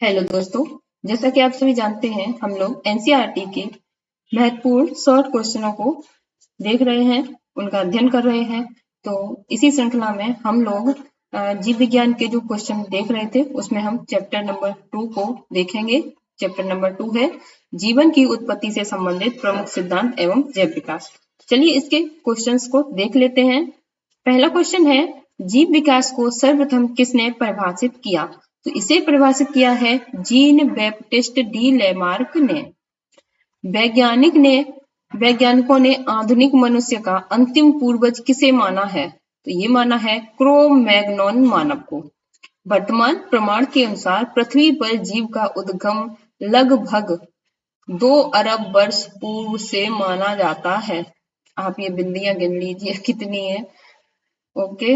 Hello दोस्तों, जैसा कि आप सभी जानते हैं, हम लोग एनसीईआरटी के महत्वपूर्ण शॉर्ट क्वेश्चनों को देख रहे हैं, उनका अध्ययन कर रहे हैं। तो इसी श्रृंखला में हम लोग जीव विज्ञान के जो क्वेश्चन देख रहे थे, उसमें हम चैप्टर नंबर 2 को देखेंगे। चैप्टर नंबर 2 है जीवन की उत्पत्ति से संबंधित प्रमुख सिद्धांत एवं जैव विकास। चलिए इसके क्वेश्चंस को देख लेते हैं। पहला क्वेश्चन है, जीव विकास को सर्वप्रथम किसने परिभाषित किया? तो इसे परिभाषित किया है जीन बैप्टिस्ट डी लेमार्क ने। वैज्ञानिकों ने आधुनिक मनुष्य का अंतिम पूर्वज किसे माना है? तो ये माना है क्रो-मैग्नोन मानव को। वर्तमान प्रमाण के अनुसार पृथ्वी पर जीव का उद्गम लगभग 2 अरब वर्ष पूर्व से माना जाता है। आप ये बिंदियां गिन लीजिए कितनी है। ओके,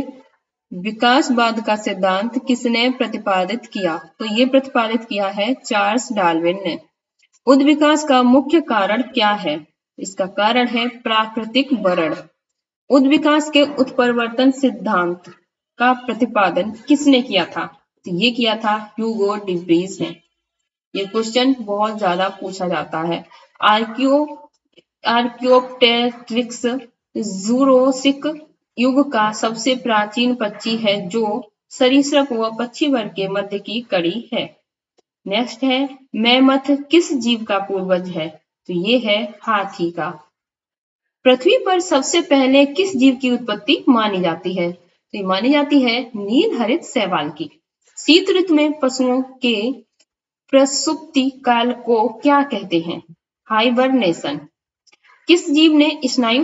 विकासवाद का सिद्धांत किसने प्रतिपादित किया? तो ये प्रतिपादित किया है चार्ल्स डार्विन ने। उद्विकास का मुख्य कारण क्या है? इसका कारण है प्राकृतिक वर्ण। उद्विकास के उत्परिवर्तन सिद्धांत का प्रतिपादन किसने किया था? तो ये किया था ह्यूगो डी व्रीज ने। ये क्वेश्चन बहुत ज्यादा पूछा जाता है। आर्कियोप्टेरिक्स जूरासिक युग का सबसे प्राचीन पक्षी है जो सरीसृप व पक्षी वर्ग के मध्य की कड़ी है। नेक्स्ट है, मैमथ किस जीव का पूर्वज है? तो ये है हाथी का। पृथ्वी पर सबसे पहले किस जीव की उत्पत्ति मानी जाती है? तो ये मानी जाती है नील हरित शैवाल की। शीत ऋतु में पशुओं के प्रसुप्ति काल को क्या कहते हैं? हाइबरनेशन। किस जीव ने स्नायु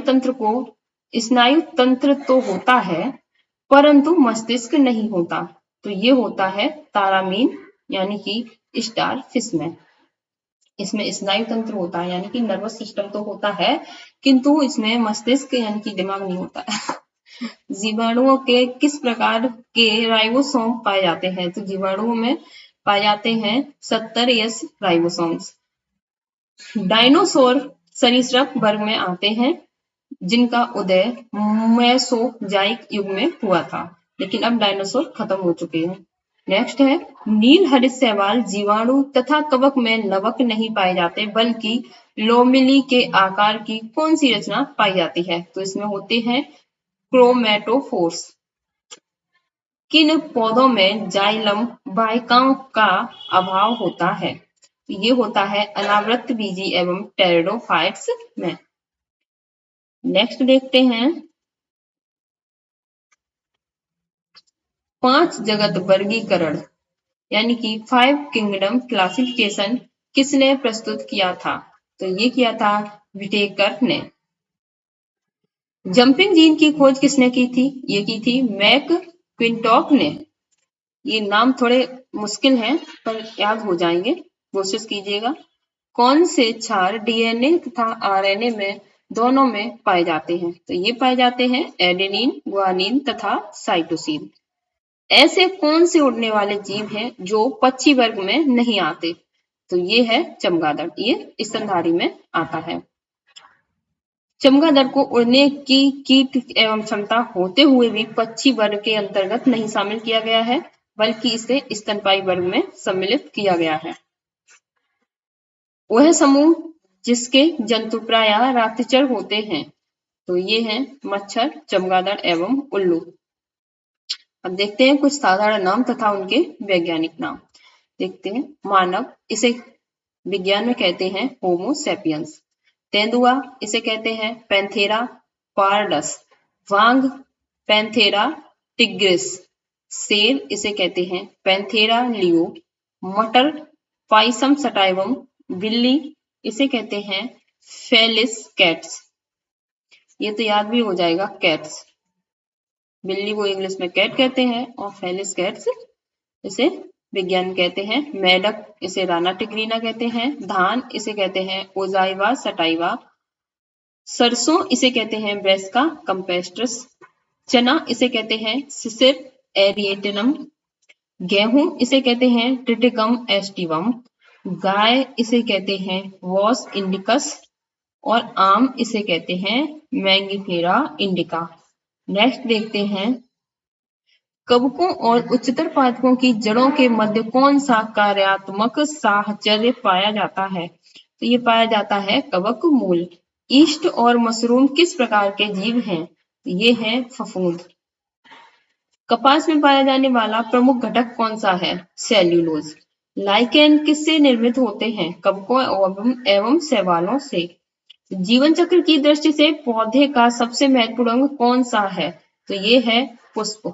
तंत्र तो होता है परंतु मस्तिष्क नहीं होता? तो ये होता है तारामीन यानी कि स्टार फिश में। इसमें स्नायु तंत्र होता है यानी कि नर्वस सिस्टम तो होता है किंतु इसमें मस्तिष्क यानी कि दिमाग नहीं होता है। जीवाणुओं के किस प्रकार के राइबोसोम पाए जाते हैं? तो जीवाणुओं में पाए जाते हैं 70 एस राइबोसोम्स। डायनासोर सरीसृप वर्ग में आते हैं जिनका उदय मेसोजोइक युग में हुआ था, लेकिन अब डायनासोर खत्म हो चुके हैं। नेक्स्ट है, नील हरित शैवाल जीवाणु तथा कवक में लवक नहीं पाए जाते बल्कि लोमिली के आकार की कौन सी रचना पाई जाती है? तो इसमें होते हैं क्रोमेटोफोर्स। किन पौधों में जाइलम वाहिकाओं का अभाव होता है? ये होता है अनावृत बीजी एवं टेरिडोफाइट्स में। नेक्स्ट देखते हैं, 5 जगत वर्गीकरण यानी कि 5 किंगडम क्लासिफिकेशन किसने प्रस्तुत किया था? तो ये किया था विटेकर ने। जंपिंग जीन की खोज किसने की थी? ये की थी मैक क्लिंटॉक ने। ये नाम थोड़े मुश्किल हैं पर याद हो जाएंगे, कोशिश कीजिएगा। कौन से क्षार डीएनए तथा आरएनए में दोनों में पाए जाते हैं? तो ये पाए जाते हैं एडेनिन, ग्वानिन तथा साइटोसिन। ऐसे कौन से उड़ने वाले जीव हैं जो पक्षी वर्ग में नहीं आते? तो ये है चमगादड़, ये स्तनधारी में आता है। चमगादड़ को उड़ने की कीट एवं क्षमता होते हुए भी पक्षी वर्ग के अंतर्गत नहीं शामिल किया गया है बल्कि इसे स्तनपायी वर्ग में सम्मिलित किया गया है। वह समूह जिसके जंतु प्रायः रात्रिचर होते हैं, तो ये हैं मच्छर, चमगादड़ एवं उल्लू। अब देखते हैं कुछ साधारण नाम तथा उनके वैज्ञानिक नाम। देखते हैं, मानव, इसे विज्ञान में कहते हैं होमो सैपियंस। तेंदुआ, इसे कहते हैं पैंथेरा पारडस। वांग, पैंथेरा टिग्रिस। शेर, इसे कहते हैं पैंथेरा लियो। मटर, पाइसम सटाइवम। बिल्ली, इसे कहते हैं फेलिस कैट्स। ये तो याद भी हो जाएगा, कैट्स। बिल्ली को इंग्लिश में कैट कहते हैं और फेलिस कैट्स इसे विज्ञान कहते हैं। मेढक, इसे राना टिग्रीना कहते हैं। धान, इसे कहते हैं ओजाइवा सटाइवा। सरसों, इसे कहते हैं ब्रेस्का कंपेस्ट्रस। चना, इसे कहते हैं सिसिर एरिएटिनम। गेहूं, इसे कहते हैं ट्रिटिकम एस्टिवम। गाय, इसे कहते हैं वॉस इंडिकस और आम, इसे कहते हैं मैंगिफेरा इंडिका। नेक्स्ट देखते हैं, कवकों और उच्चतर पादपों की जड़ों के मध्य कौन सा कार्यात्मक साहचर्य पाया जाता है? तो ये पाया जाता है कवक मूल। ईस्ट और मशरूम किस प्रकार के जीव हैं? तो ये है फफूंद। कपास में पाया जाने वाला प्रमुख घटक कौन सा है? सेल्यूलोज। लाइकेन किससे निर्मित होते हैं? कवकों एवं शैवालों से। जीवन चक्र की दृष्टि से पौधे का सबसे महत्वपूर्ण अंग कौन सा है? तो ये है पुष्प।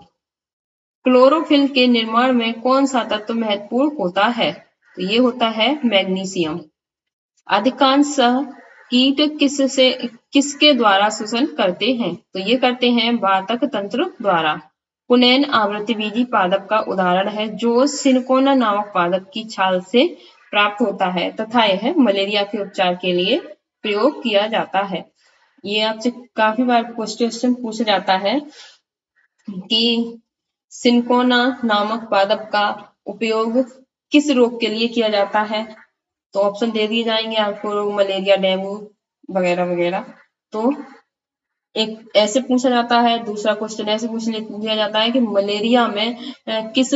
क्लोरोफिल के निर्माण में कौन सा तत्व महत्वपूर्ण होता है? तो ये होता है मैग्नीशियम। अधिकांश कीट किसके द्वारा शोषण करते हैं? तो ये करते हैं वातक तंत्र द्वारा। पुनैन आवृतबीजी पादप का उदाहरण है जो सिनकोना नामक पादप की छाल से प्राप्त होता है तथा यह मलेरिया के उपचार के लिए प्रयोग किया जाता है। ये आपसे काफी बार क्वेश्चन पूछा जाता है कि सिनकोना नामक पादप का उपयोग किस रोग के लिए किया जाता है? तो ऑप्शन दे दिए जाएंगे आपको, मलेरिया, डेंगू वगैरह वगैरह। तो एक ऐसे पूछा जाता है, दूसरा क्वेश्चन ऐसे पूछ लिया जाता है कि मलेरिया में किस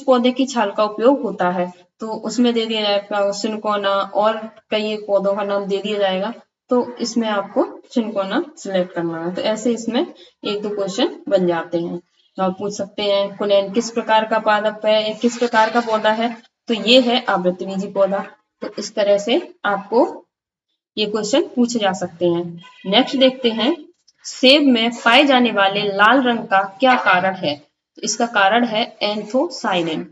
पौधे की छाल का उपयोग होता है? तो उसमें दे दिया जाएगा सिनकोना और कई पौधों का नाम दे दिया जाएगा। तो इसमें आपको सिनकोना सिलेक्ट करना है। तो ऐसे इसमें एक दो क्वेश्चन बन जाते हैं। तो आप पूछ सकते हैं कुनैन किस प्रकार का पादप है, किस प्रकार का पौधा है? तो ये है आवृतबीजी पौधा। तो इस तरह से आपको ये क्वेश्चन पूछे जा सकते हैं। नेक्स्ट देखते हैं, सेब में पाए जाने वाले लाल रंग का क्या कारण है? तो इसका कारण है एंथोसाइनिन।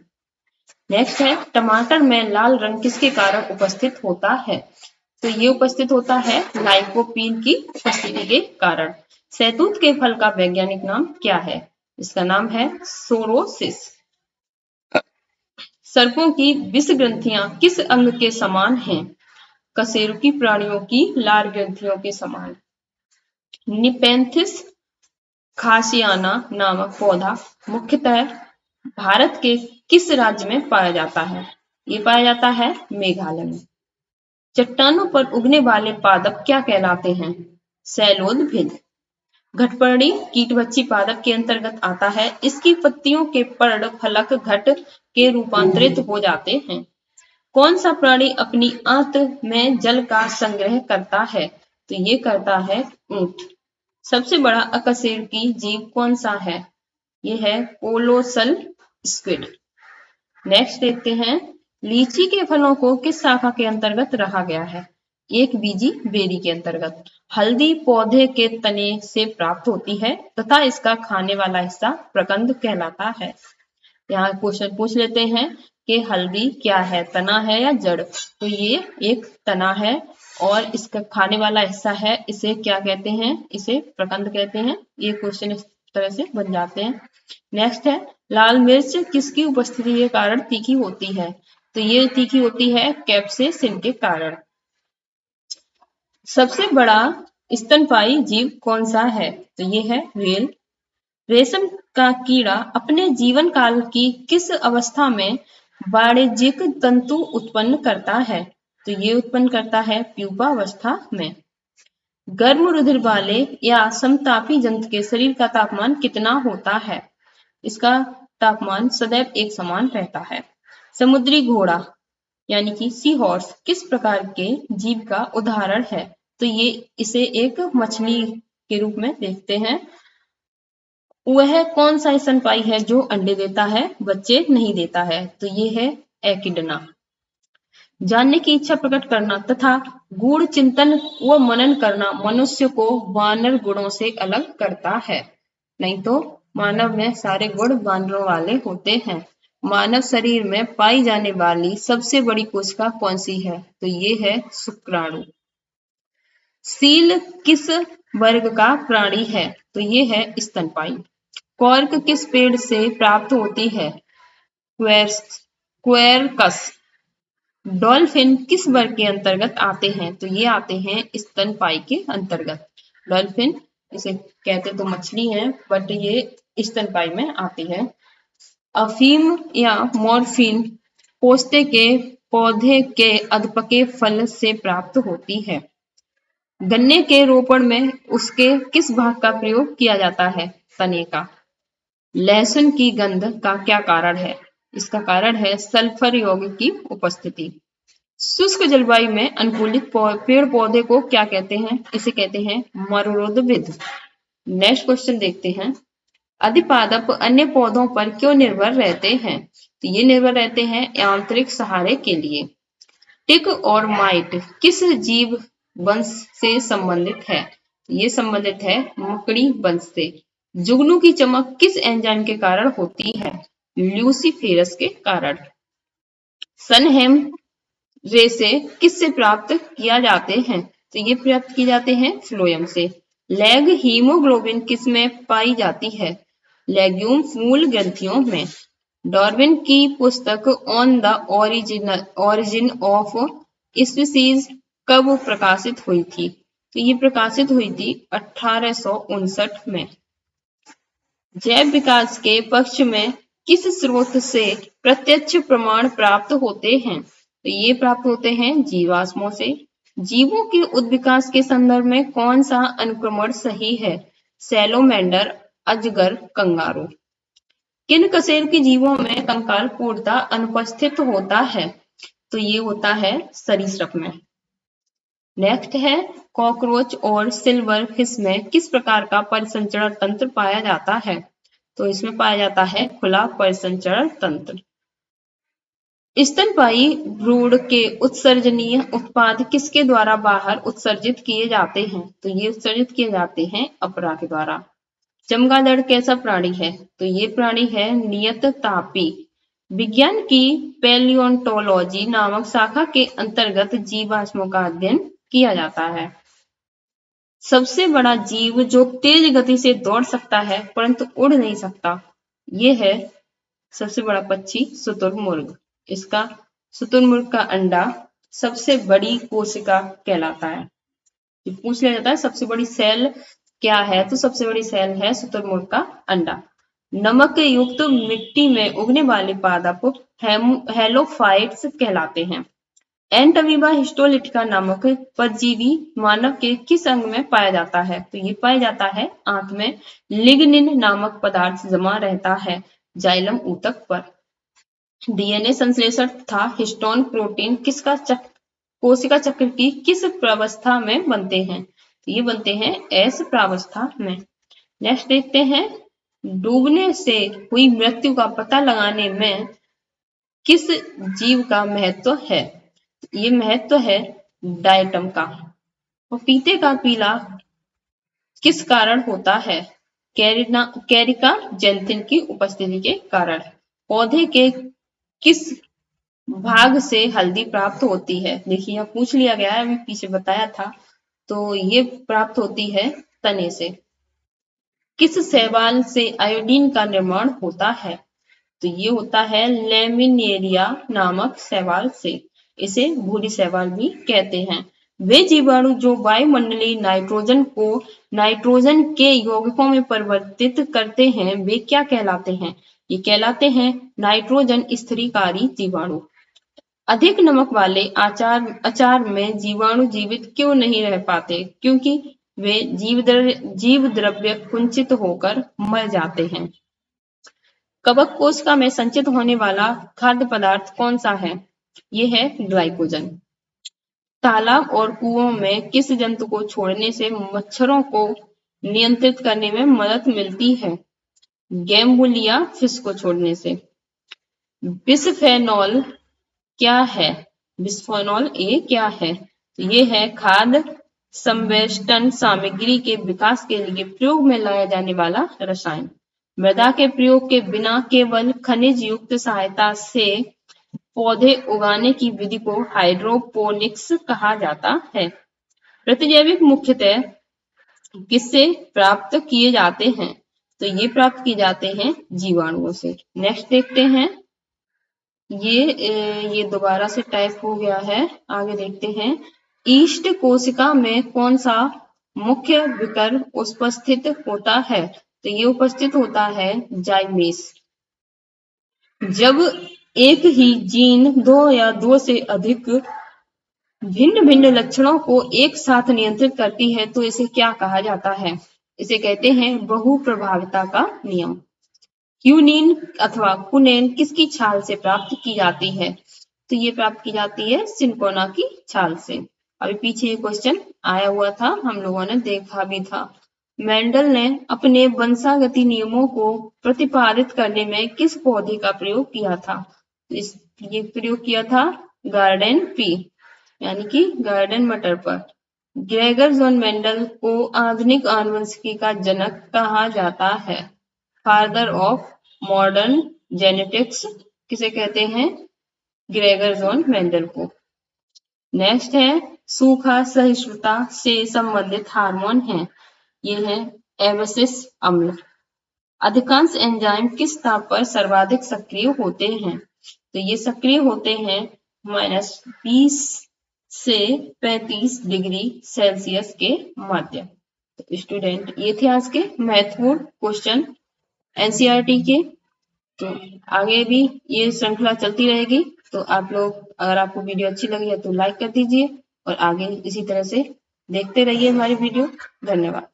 नेक्स्ट है, टमाटर में लाल रंग किसके कारण उपस्थित होता है? तो ये उपस्थित होता है लाइकोपीन की उपस्थिति के कारण। शहतूत के फल का वैज्ञानिक नाम क्या है? इसका नाम है सोरोसिस। सर्पों की विष ग्रंथियां किस अंग के समान हैं? कशेरुकी प्राणियों की लार ग्रंथियों के समान। निपेंथिस खासियाना नामक पौधा मुख्यतः भारत के किस राज्य में पाया जाता है? ये पाया जाता है मेघालय में। चट्टानों पर उगने वाले पादप क्या कहलाते हैं? शैलोदभिद। घटपर्णी कीटभक्षी पादप के अंतर्गत आता है। इसकी पत्तियों के पर्ण फलक घट के रूपांतरित हो जाते हैं। कौन सा प्राणी अपनी आंत में जल का संग्रह करता है? तो ये करता है ऊंट। सबसे बड़ा अकशेरुकी जीव कौन सा है? ये है कोलोसल स्क्विड। नेक्स्ट देखते हैं, लीची के फलों को किस शाखा के अंतर्गत रखा गया है? एक बीजी बेरी के अंतर्गत। हल्दी पौधे के तने से प्राप्त होती है तथा इसका खाने वाला हिस्सा प्रकंद कहलाता है। यहाँ क्वेश्चन पूछ लेते हैं कि हल्दी क्या है, तना है या जड़? तो ये एक तना है और इसका खाने वाला हिस्सा है, इसे क्या कहते हैं? इसे प्रकंद कहते हैं। ये क्वेश्चन इस तरह से बन जाते हैं। नेक्स्ट है, लाल मिर्च किसकी उपस्थिति के कारण तीखी होती है? तो ये तीखी होती है कैप्सेसिन के कारण। सबसे बड़ा स्तनपायी जीव कौन सा है? तो ये है व्हेल। रेशम का कीड़ा अपने जीवन काल की किस अवस्था में वाणिज्यिक तंतु उत्पन्न करता है? तो ये उत्पन्न करता है प्यूपा अवस्था में। गर्म रुधिर वाले या समतापी जंतु के शरीर का तापमान कितना होता है? इसका तापमान सदैव एक समान रहता है। समुद्री घोड़ा यानी कि सी हॉर्स किस प्रकार के जीव का उदाहरण है? तो ये इसे एक मछली के रूप में देखते हैं। वह कौन सा स्तनपायी है जो अंडे देता है, बच्चे नहीं देता है? तो ये है एकिडना। जानने की इच्छा प्रकट करना तथा गूढ़ चिंतन व मनन करना मनुष्य को वानर गुणों से अलग करता है। नहीं तो मानव में सारे गुण वानरों वाले होते हैं। मानव शरीर में पाई जाने वाली सबसे बड़ी कोशिका कौन सी है? तो ये है शुक्राणु। सील किस वर्ग का प्राणी है? तो ये है स्तनपायी। कॉर्क किस पेड़ से प्राप्त होती है? क्वेरकस। डॉल्फिन किस वर्ग के अंतर्गत आते हैं? तो ये आते हैं स्तनपायी के अंतर्गत। डॉल्फिन इसे कहते तो मछली है बट ये स्तनपायी में आती है। अफीम या मॉर्फिन पोस्ते के पौधे के अधपके फल से प्राप्त होती है। गन्ने के रोपण में उसके किस भाग का प्रयोग किया जाता है? तने का। लहसुन की गंध का क्या कारण है? इसका कारण है सल्फर यौगिक की उपस्थिति। शुष्क जलवायु में अनुकूलित पेड़ पौधे को क्या कहते हैं? इसे कहते हैं मरोड़विद। नेक्स्ट क्वेश्चन देखते हैं। अधिपादप अन्य पौधों पर क्यों निर्भर रहते हैं? तो ये निर्भर रहते हैं यांत्रिक सहारे के लिए। टिक और माइट किस जीव वंश से संबंधित है? ये संबंधित है मकड़ी वंश से। जुगनू की चमक किस एंजाइम के कारण होती है? ल्यूसीफेरस के कारण। सनहेम रे से किससे प्राप्त किया जाते हैं? तो ये प्राप्त किए जाते हैं फ्लोएम से। लैग हीमोग्लोबिन किस में पाई जाती है? लेग्यूम मूल ग्रंथियों में। डार्विन की पुस्तक on the origin of species कब प्रकाशित हुई थी? तो ये प्रकाशित हुई थी 1859 में। जैव विकास के पक्ष में किस स्रोत से प्रत्यक्ष प्रमाण प्राप्त होते हैं? तो ये प्राप्त होते हैं जीवाश्मों से। जीवों के उद्विकास के संदर्भ में कौन सा अनुक्रमण सही है? सैलोमेंडर, अजगर, कंगारू। किन कशेरुकी के जीवों में कंकाल पूर्णतः अनुपस्थित होता है? तो ये होता है सरीसृप में। नेक्स्ट है कॉकरोच और सिल्वर फिश में किस प्रकार का परिसंचरण तंत्र पाया जाता है? तो इसमें पाया जाता है खुला परिसंचरण तंत्र। स्तनपायी भ्रूण के उत्सर्जनीय उत्पाद किसके द्वारा बाहर उत्सर्जित किए जाते हैं? तो ये उत्सर्जित किए जाते हैं अपरा के द्वारा। चमगादड़ कैसा प्राणी है? तो ये प्राणी है नियत तापी। विज्ञान की पैलियोंटोलॉजी नामक शाखा के अंतर्गत जीवाश्मों का अध्ययन किया जाता है। सबसे बड़ा जीव जो तेज गति से दौड़ सकता है परंतु उड़ नहीं सकता, ये है सबसे बड़ा पक्षी शुतुरमुर्ग। इसका शुतुरमुर्ग का अंडा सबसे बड़ी कोशिका कहलाता है। पूछ लिया जाता है सबसे बड़ी सेल क्या है? तो सबसे बड़ी सेल है शुतुरमुर्ग का अंडा। नमक युक्त मिट्टी में उगने वाले पादप हेलोफाइट्स कहलाते हैं। एंटवीबा हिस्टोलिटिका नामक परजीवी मानव के किस अंग में पाया जाता है? तो ये पाया जाता है आंत में। लिग्निन नामक पदार्थ जमा रहता है जाइलम ऊतक पर। डीएनए संश्लेषण तथा हिस्टोन प्रोटीन किसका कोशिका चक्र की किस प्रावस्था में बनते हैं? तो ये बनते हैं एस प्रावस्था में। नेक्स्ट देखते हैं डूबने से हुई मृत्यु का पता लगाने में किस जीव का महत्व है? ये महत्व है डायटम का। पपीते का पीला किस कारण होता है? कैरिका जेंथिन की उपस्थिति के कारण। पौधे के किस भाग से हल्दी प्राप्त होती है? देखिए यहाँ पूछ लिया गया है, अभी पीछे बताया था। तो ये प्राप्त होती है तने से। किस शैवाल से आयोडीन का निर्माण होता है? तो ये होता है लेमिनेरिया नामक शैवाल से। इसे भूरी शैवाल भी कहते हैं। वे जीवाणु जो वायुमंडलीय नाइट्रोजन को नाइट्रोजन के यौगिकों में परिवर्तित करते हैं वे क्या कहलाते हैं? ये कहलाते हैं नाइट्रोजन स्थिरीकारी जीवाणु। अधिक नमक वाले अचार में जीवाणु जीवित क्यों नहीं रह पाते? क्योंकि वे जीव द्रव्य कुंचित होकर मर जाते हैं। कवक कोशिका में संचित होने वाला खाद्य पदार्थ कौन सा है? ये है ग्लाइकोजन। तालाब और कुओं में किस जंतु को छोड़ने से मच्छरों को नियंत्रित करने में मदद मिलती है? गैम्बुलिया फिश को छोड़ने से। बिस्फेनॉल क्या है? बिस्फेनॉल ए क्या है? तो ये है खाद्य संवेष्टन सामग्री के विकास के लिए प्रयोग में लाया जाने वाला रसायन। मृदा के प्रयोग के बिना केवल खनिज युक्त सहायता से पौधे उगाने की विधि को हाइड्रोपोनिक्स कहा जाता है। प्रतिजैविक मुख्यतः किससे प्राप्त किए जाते हैं? तो ये प्राप्त किए जाते हैं जीवाणुओं से। नेक्स्ट देखते हैं। ये दोबारा से टाइप हो गया है, आगे देखते हैं। ईस्ट कोशिका में कौन सा मुख्य विकर उपस्थित होता है? तो ये उपस्थित होता है जाइमेस। जब एक ही जीन दो या दो से अधिक भिन्न भिन्न लक्षणों को एक साथ नियंत्रित करती है तो इसे क्या कहा जाता है? इसे कहते हैं बहुप्रभाविता का नियम। क्यूनिन अथवा कुनेन किसकी छाल से प्राप्त की जाती है? तो ये प्राप्त की जाती है सिनकोना की छाल से। अभी पीछे ये क्वेश्चन आया हुआ था, हम लोगों ने देखा भी था। मेंडल ने अपने वंशागति नियमों को प्रतिपादित करने में किस पौधे का प्रयोग किया था? ये प्रयोग किया था गार्डन पी यानी कि गार्डन मटर पर। ग्रेगर जॉन मेंडल को आधुनिक आनुवंशिकी का जनक कहा जाता है। फादर ऑफ मॉडर्न जेनेटिक्स किसे कहते हैं? ग्रेगर जॉन मेंडल को। नेक्स्ट है सूखा सहिष्णुता से संबंधित हार्मोन है। ये है एब्सिस अम्ल। अधिकांश एंजाइम किस ताप पर सर्वाधिक सक्रिय होते हैं? तो ये सक्रिय होते हैं -20 से 35 डिग्री सेल्सियस के मध्य। तो स्टूडेंट ये थे आज के महत्वपूर्ण क्वेश्चन एनसीईआरटी के। तो आगे भी ये श्रृंखला चलती रहेगी। तो आप लोग, अगर आपको वीडियो अच्छी लगी है तो लाइक कर दीजिए और आगे इसी तरह से देखते रहिए हमारी वीडियो। धन्यवाद।